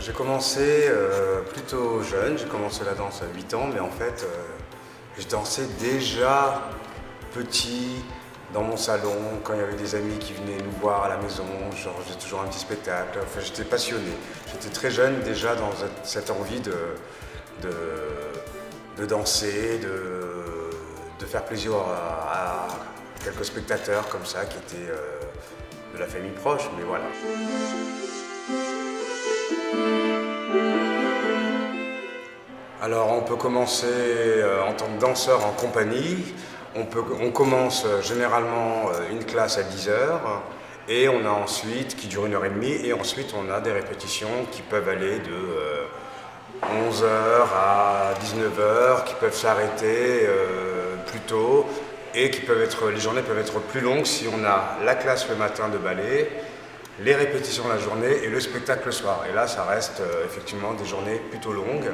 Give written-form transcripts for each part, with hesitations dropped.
J'ai commencé plutôt jeune, j'ai commencé la danse à 8 ans, mais en fait, je dansais déjà petit dans mon salon, quand il y avait des amis qui venaient nous voir à la maison, genre j'ai toujours un petit spectacle, enfin j'étais passionné. J'étais très jeune déjà dans cette envie de danser, de faire plaisir à quelques spectateurs comme ça qui étaient de la famille proche, mais voilà. Alors on peut commencer en tant que danseur en compagnie. On commence généralement une classe à 10 heures et on a ensuite, qui dure 1 heure et demie, et ensuite on a des répétitions qui peuvent aller de 11 heures à 19 heures, qui peuvent s'arrêter plus tôt et les journées peuvent être plus longues si on a la classe le matin de ballet, les répétitions la journée et le spectacle le soir. Et là, ça reste effectivement des journées plutôt longues.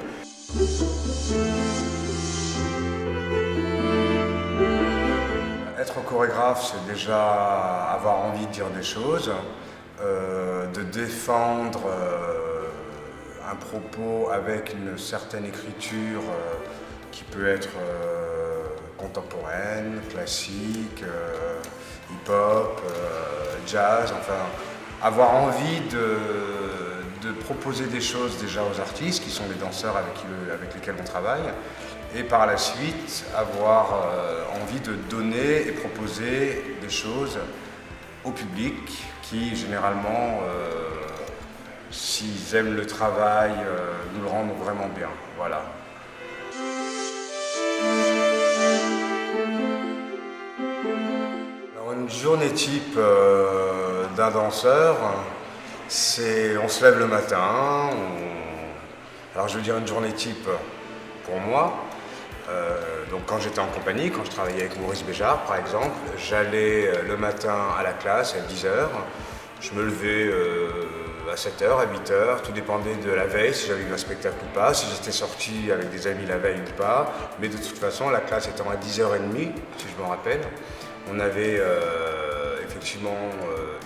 Être chorégraphe, c'est déjà avoir envie de dire des choses, de défendre un propos avec une certaine écriture qui peut être contemporaine, classique, hip-hop, jazz, enfin avoir envie de proposer des choses déjà aux artistes qui sont les danseurs avec lesquels on travaille, et par la suite avoir envie de donner et proposer des choses au public qui généralement, s'ils aiment le travail, nous le rendent vraiment bien. Voilà. Alors, une journée type d'un danseur, on se lève le matin, alors je veux dire une journée type pour moi. Donc quand j'étais en compagnie, quand je travaillais avec Maurice Béjart par exemple, j'allais le matin à la classe à 10 heures, je me levais à 7 heures, à 8 heures, tout dépendait de la veille, si j'avais eu un spectacle ou pas, si j'étais sorti avec des amis la veille ou pas, mais de toute façon la classe étant à 10h30, si je me rappelle, on avait effectivement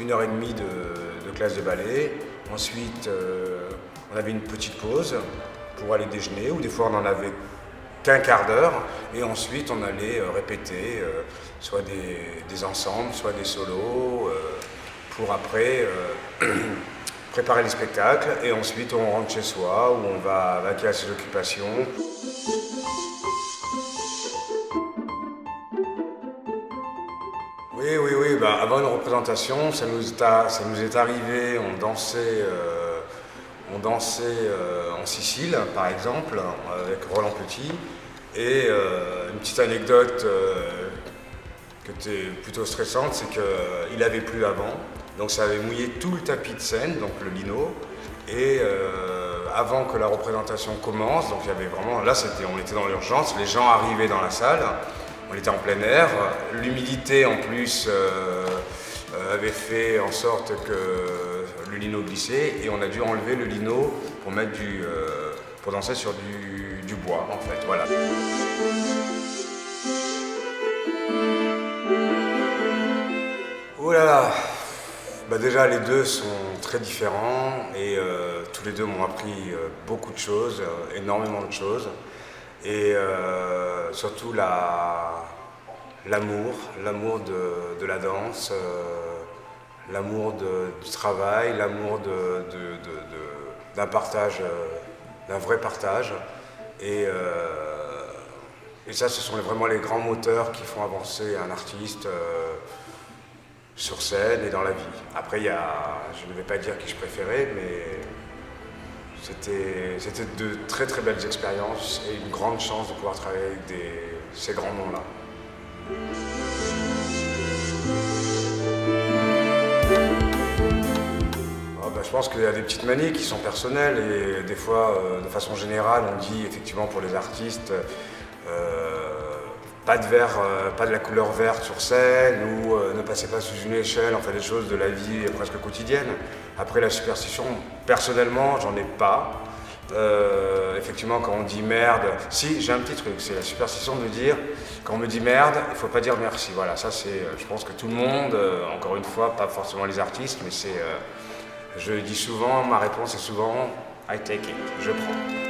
1 heure et demie de classe de ballet, ensuite on avait une petite pause pour aller déjeuner, ou des fois on en avait qu'un quart d'heure, et ensuite on allait répéter soit des ensembles, soit des solos, pour après préparer les spectacles, et ensuite on rentre chez soi, où on va vaquer à ses occupations. Oui, bah, avant une représentation, ça nous est arrivé, on dansait en Sicile, par exemple, avec Roland Petit. Et une petite anecdote qui était plutôt stressante, c'est qu'il avait plu avant, donc ça avait mouillé tout le tapis de scène, donc le lino. Et avant que la représentation commence, donc il y avait vraiment, là on était dans l'urgence, les gens arrivaient dans la salle, on était en plein air, l'humidité en plus avait fait en sorte que le lino glissait, et on a dû enlever le lino pour danser sur du bois en fait, voilà. Oh là là, bah déjà les deux sont très différents, et tous les deux m'ont appris beaucoup de choses, énormément de choses, et surtout l'amour de la danse, l'amour du travail, l'amour d'un partage, d'un vrai partage. Et ça, ce sont vraiment les grands moteurs qui font avancer un artiste sur scène et dans la vie. Après, je ne vais pas dire qui je préférais, mais c'était de très très belles expériences et une grande chance de pouvoir travailler avec ces grands noms-là. Je pense qu'il y a des petites manies qui sont personnelles, et des fois, de façon générale, on dit effectivement pour les artistes, pas de la couleur verte sur scène, ou ne passez pas sous une échelle, enfin des choses de la vie presque quotidienne. Après, la superstition, personnellement, j'en ai pas. Effectivement, quand on dit merde, si, j'ai un petit truc, c'est la superstition de dire, quand on me dit merde, il ne faut pas dire merci. Voilà, ça c'est, je pense que tout le monde, encore une fois, pas forcément les artistes, mais je dis souvent, ma réponse est souvent, I take it. Je prends.